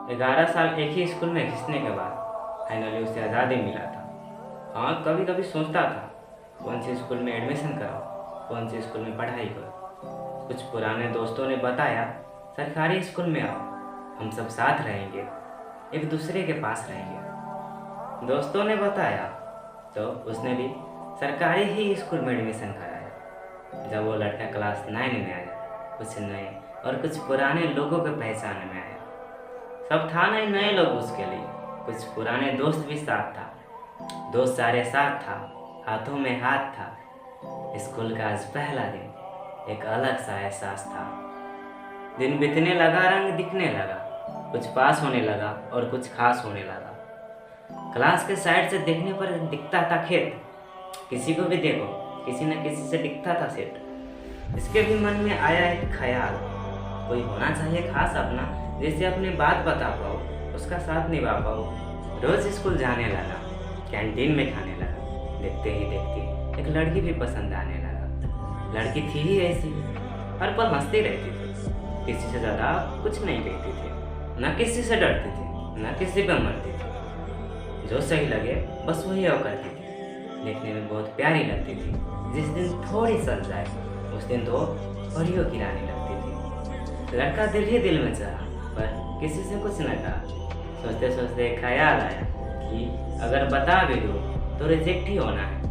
11 साल एक ही स्कूल में घिसने के बाद फाइनली उसे आज़ादी मिला था। हाँ, कभी कभी सोचता था कौन से स्कूल में एडमिशन कराऊँ, कौन से स्कूल में पढ़ाई करूँ। कुछ पुराने दोस्तों ने बताया सरकारी स्कूल में आओ, हम सब साथ रहेंगे, एक दूसरे के पास रहेंगे। दोस्तों ने बताया तो उसने भी सरकारी ही स्कूल में एडमिशन कराया। जब वो लड़का क्लास 9 में आया, कुछ नए और कुछ पुराने लोगों के पहचान में आया। सब था नए नए लोग उसके लिए, कुछ पुराने दोस्त भी साथ था, दोस्त सारे साथ था, हाथों में हाथ था। स्कूल का आज पहला दिन, एक अलग सा एहसास था। दिन बीतने लगा, रंग दिखने लगा, कुछ पास होने लगा और कुछ खास होने लगा। क्लास के साइड से देखने पर दिखता था खेत, किसी को भी देखो किसी न किसी से दिखता था सेठ। इसके भी मन में आया एक ख्याल, कोई होना चाहिए खास अपना, जिससे अपनी बात बता पाओ, उसका साथ निभा पाओ। रोज स्कूल जाने लगा, कैंटीन में खाने लगा। देखते ही देखते एक लड़की भी पसंद आने लगा। लड़की थी ही ऐसी, हर पल हंसती रहती थी, किसी से ज़्यादा कुछ नहीं कहती थी, न किसी से डरती थी, न किसी पर मरती थी। जो सही लगे बस वही वो करती थी। देखने में बहुत प्यारी लगती थी। जिस दिन थोड़ी सल जाए उस दिन तो परियों की रानी लगती थी। लड़का दिल ही दिल में चढ़ा, पर किसी से कुछ न कहा। सोचते सोचते एक ख्याल आया कि अगर बता भी दूँ तो रिजेक्ट ही होना है,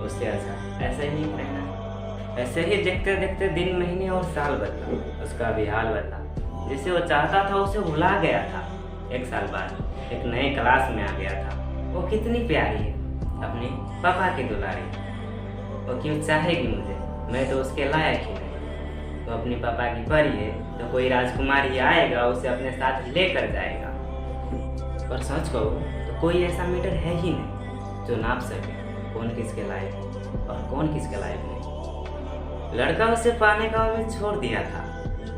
उससे अच्छा ऐसे ही रहना है। ऐसे ही देखते देखते दिन, महीने और साल बदला, उसका भी हाल बदला। जिसे वो चाहता था उसे भुला गया था। एक साल बाद एक नए क्लास में आ गया था। वो कितनी प्यारी है, अपने पापा की दुलारी। वो क्यों चाहेगी मुझे, मैं तो उसके लायक ही नहीं। वो अपने पापा की परी है, तो कोई राजकुमारी आएगा उसे अपने साथ लेकर जाएगा। और सच कहो तो कोई ऐसा मीटर है ही नहीं जो नाप सके कौन किसके लायक है और कौन किसके लायक नहीं। लड़का उसे पाने का उम्मीद छोड़ दिया था,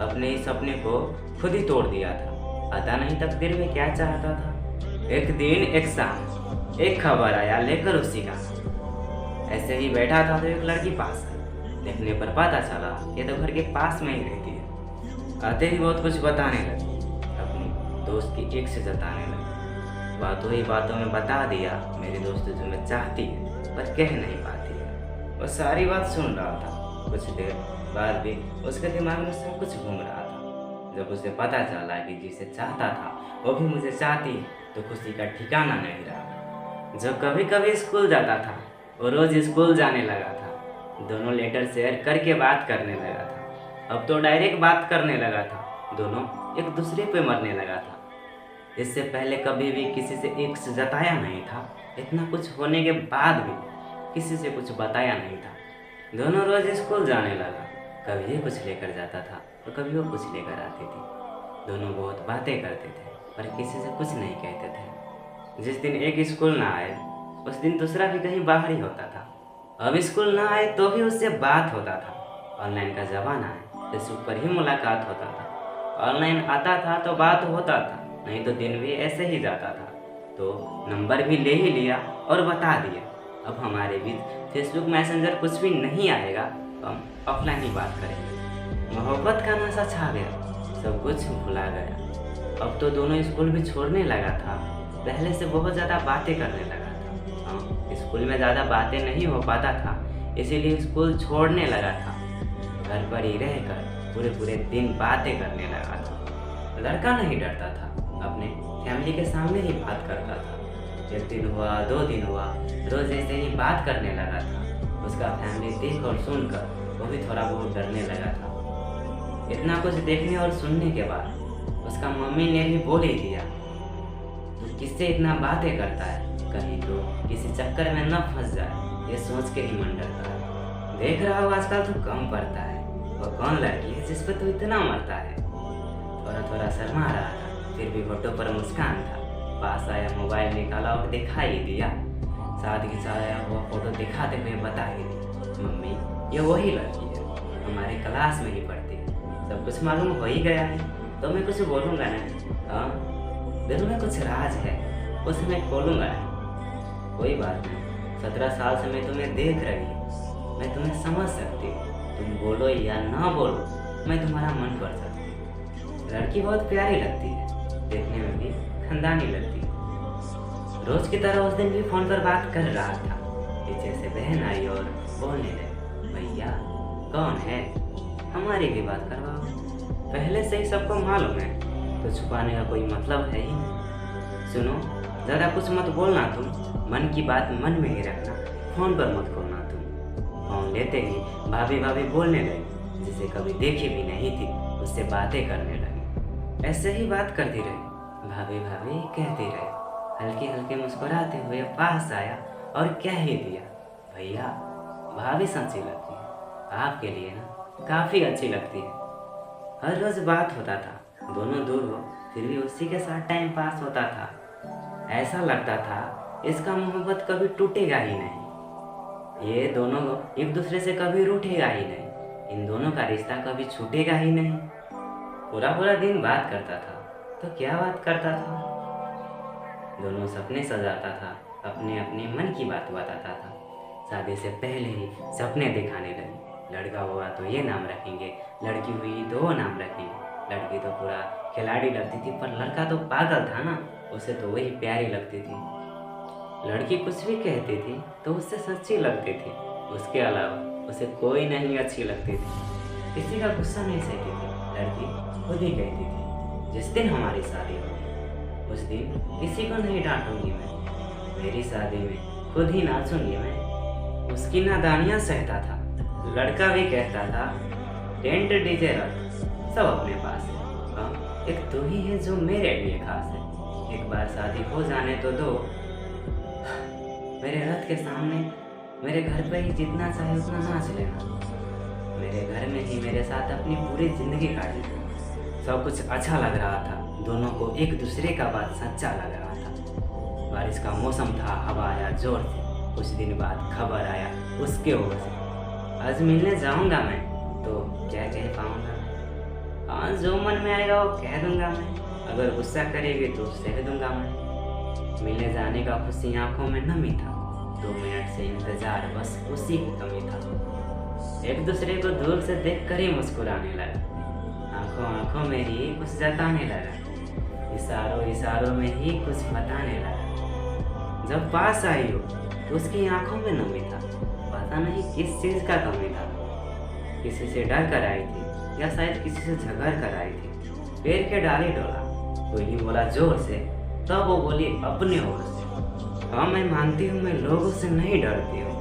अपने ही सपने को खुद ही तोड़ दिया था। पता नहीं तकदीर में क्या चाहता था। एक दिन एक शाम एक खबर आया लेकर उसी का। ऐसे ही बैठा था तो एक लड़की पास आई। देखने पर पता चला ये तो घर के पास में ही रहती है। आते ही बहुत कुछ बताने लगी, अपनी दोस्त की एक से जताने लगी। बातों ही बातों में बता दिया मेरी दोस्त जो मैं चाहती है पर कह नहीं पाती है। वो सारी बात सुन रहा था। कुछ देर बाद भी उसके दिमाग में सब कुछ घूम रहा था। जब उसे पता चला कि जिसे चाहता था वो भी मुझे चाहती है, तो खुशी का ठिकाना नहीं रहा। जब कभी कभी स्कूल जाता था वो रोज स्कूल जाने लगा था। दोनों लेटर शेयर करके बात करने लगा था। अब तो डायरेक्ट बात करने लगा था। दोनों एक दूसरे पे मरने लगा था। इससे पहले कभी भी किसी से एक से जताया नहीं था। इतना कुछ होने के बाद भी किसी से कुछ बताया नहीं था। दोनों रोज स्कूल जाने लगा। कभी ये कुछ लेकर जाता था और कभी वो कुछ लेकर आती थी। दोनों बहुत बातें करते थे पर किसी से कुछ नहीं कहते थे। जिस दिन एक स्कूल ना आए उस दिन दूसरा भी कहीं बाहर ही होता था। अब स्कूल ना आए तो भी उससे बात होता था। ऑनलाइन का ज़माना है, फेसबुक पर ही मुलाकात होता था। ऑनलाइन आता था तो बात होता था, नहीं तो दिन भी ऐसे ही जाता था। तो नंबर भी ले ही लिया और बता दिया अब हमारे बीच फेसबुक मैसेंजर कुछ भी नहीं आएगा, तो हम ऑफलाइन ही बात करेंगे। मोहब्बत का नशा छा गया, सब कुछ भुला गया। अब तो दोनों स्कूल भी छोड़ने लगा था। पहले से बहुत ज़्यादा बातें करने लगा था। हाँ, स्कूल में ज़्यादा बातें नहीं हो पाता था, इसीलिए स्कूल छोड़ने लगा था। घर पर ही रहकर पूरे पूरे दिन बातें करने लगा था। लड़का नहीं डरता था, अपने फैमिली के सामने ही बात करता था। एक दिन हुआ, 2 दिन हुआ, रोज ऐसे ही बात करने लगा था। उसका फैमिली देख और सुनकर वो भी थोड़ा बहुत डरने लगा था। इतना कुछ देखने और सुनने के बाद उसका मम्मी ने भी बोल ही दिया, तू किससे इतना बातें करता है, कहीं तो किसी चक्कर में न फंस जाए, ये सोच के ही मन डरता है। देख रहा हो आजकल तो कम पड़ता है, वो कौन लड़की है जिस पर तू इतना मरता है। थोड़ा थोड़ा शर्मा रहा था, फिर भी होठों पर मुस्कान था। पास आया, मोबाइल निकाला और दिखा ही दिया। साथ खिंचाया हुआ फोटो दिखाते हुए बता ही दी, मम्मी ये वही लड़की है, हमारे क्लास में ही पढ़ती है। सब कुछ मालूम हो ही गया है तो मैं कुछ बोलूँगा नहीं। हाँ, दिल में कुछ राज है, उसे मैं खोलूँगा नहीं। कोई बात नहीं, 17 साल से मैं तुम्हें देख रही हूँ, मैं तुम्हें समझ सकती हूँ। तुम बोलो या ना बोलो, मैं तुम्हारा मन पढ़ सकती हूँ। लड़की बहुत प्यारी लगती है, देखने में भी खानदानी लगती। रोज की तरह उस दिन भी फोन पर बात कर रहा था। पीछे से बहन आई और बोलने लगी, भैया कौन है, हमारी भी बात करवाओ। पहले से ही सबको मालूम है, तो छुपाने का कोई मतलब है ही नहीं। सुनो, ज़्यादा कुछ मत बोलना तुम, मन की बात मन में ही रखना, फोन पर मत खोलना तुम। फोन लेते ही भाभी भाभी बोलने लगी, जिसे कभी देखी भी नहीं थी, उससे बातें करने लगी। ऐसे ही बात करती रही, भाभी भाभी कहती रही। हल्के हल्के मुस्कुराते हुए पास आया और कह ही दिया, भैया भाभी सच्ची लगती है, आपके लिए ना काफ़ी अच्छी लगती है। हर रोज़ बात होता था, दोनों दूर हो फिर भी उसी के साथ टाइम पास होता था। ऐसा लगता था इसका मोहब्बत कभी टूटेगा ही नहीं, ये दोनों एक दूसरे से कभी रूठेगा ही नहीं, इन दोनों का रिश्ता कभी छूटेगा ही नहीं। पूरा पूरा दिन बात करता था, तो क्या बात करता था, दोनों सपने सजाता था, अपने अपने मन की बात बताता था। शादी से पहले ही सपने दिखाने लगे, लड़का हुआ तो ये नाम रखेंगे, लड़की हुई तो वो नाम रखेंगे। लड़की तो पूरा खिलाड़ी लगती थी, पर लड़का तो पागल था ना, उसे तो वही प्यारी लगती थी। लड़की कुछ भी कहती थी तो उससे सच्ची लगती थी, उसके अलावा उसे कोई नहीं अच्छी लगती थी। किसी का गुस्सा नहीं सहती थी, लड़की खुद ही कहती थी, जिस दिन हमारी शादी होगी उस दिन किसी को नहीं डांटूंगी मैं, मेरी शादी में खुद ही नाचूंगी मैं। उसकी नादानियाँ सहता था। लड़का भी कहता था, टेंट डीजे रख, सब अपने पास है, हाँ एक तू ही है जो मेरे लिए खास है। एक बार शादी हो जाने तो दो, मेरे रथ के सामने मेरे घर पर ही जितना चाहे उतना नाच लेना, मेरे घर में ही मेरे साथ अपनी पूरी जिंदगी काट लेना। सब कुछ अच्छा लग रहा था, दोनों को एक दूसरे का बात सच्चा लग रहा था। बारिश का मौसम था, हवा आया जोर से। कुछ दिन बाद खबर आया उसके ओर से, आज मिलने जाऊंगा मैं, तो क्या कह पाऊंगा, हाँ जो मन में आएगा वो कह दूंगा मैं, अगर गुस्सा करेगी तो सह दूंगा मैं। मिलने जाने का खुशी आंखों में नमी था, 2 मिनट से इंतजार बस उसी की कमी था। एक दूसरे को दूर से देख कर ही मुस्कुराने लगा, आंखों आंखों में ही कुछ जताने लगा, इशारों इशारों में ही कुछ बताने लगा। जब पास आई हो तो उसकी आंखों में नमी था, पता नहीं किस चीज़ का कमी था। किसी से डर कर आई थी या शायद किसी से झगड़ कर आई थी। पैर के डाले डोला, कोई नहीं बोला जोर से, तब वो बोली अपने ओर से, हाँ मैं मानती हूँ मैं लोगों से नहीं डरती हूँ,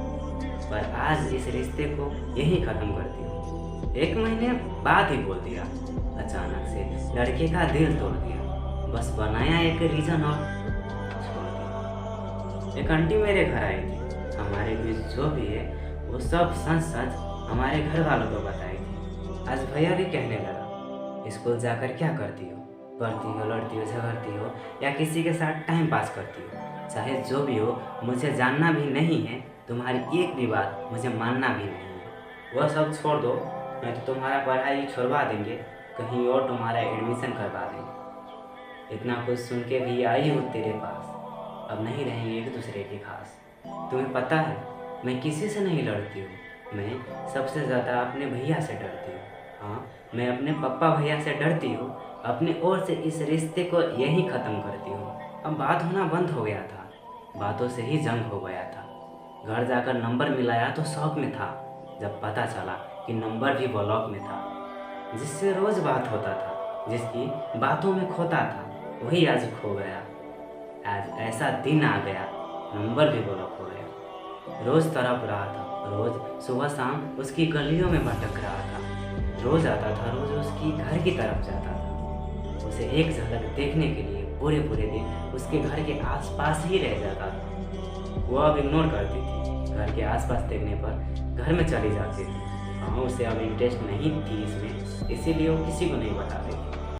पर आज इस रिश्ते को यही ख़त्म करती हूँ। 1 महीने बाद ही बोल दिया, अचानक से लड़के का दिल तोड़ दिया, बस बनाया एक रीज़न और छोड़ दिया। एक आंटी मेरे घर आई थी, हमारे बीच जो भी है वो सब सच सच हमारे घर वालों को बताई थी। आज भैया भी कहने लगा, स्कूल जाकर क्या करती हो, पढ़ती हो, लड़ती हो, झगड़ती हो या किसी के साथ टाइम पास करती हो, चाहे जो भी हो मुझे जानना भी नहीं है, तुम्हारी एक भी बात मुझे मानना भी नहीं है। वह सब छोड़ दो, नहीं तो तुम्हारा पढ़ाई छोड़वा देंगे, कहीं और तुम्हारा एडमिशन करवा देंगे। इतना कुछ सुन के भी आई हूँ तेरे पास, अब नहीं रहेंगे एक दूसरे के खास। तुम्हें पता है मैं किसी से नहीं लड़ती हूँ, मैं सबसे ज़्यादा अपने भैया से डरती हूँ। हाँ मैं अपने पापा भैया से डरती हूँ, अपने ओर से इस रिश्ते को यहीं ख़त्म करती हूँ। अब बात होना बंद हो गया था, बातों से ही जंग हो गया था। घर जाकर नंबर मिलाया तो शौक में था, जब पता चला कि नंबर भी ब्लॉक में था। जिससे रोज़ बात होता था, जिसकी बातों में खोता था, वही आज खो गया। आज ऐसा दिन आ गया, नंबर भी ब्लॉक हो गया। रोज़ तड़प रहा था, रोज़ सुबह शाम उसकी गलियों में भटक रहा था, रोज़ आता था, रोज़ उसकी घर की तरफ जाता था। उसे एक झलक देखने के लिए पूरे पूरे दिन उसके घर के आसपास ही रह जाता था। वो अब इग्नोर करती थी, घर के आसपास देखने पर घर में चली जाती थी। हाँ उसे अब इंटरेस्ट नहीं थी इसमें, इसीलिए वो किसी को नहीं बताती थी।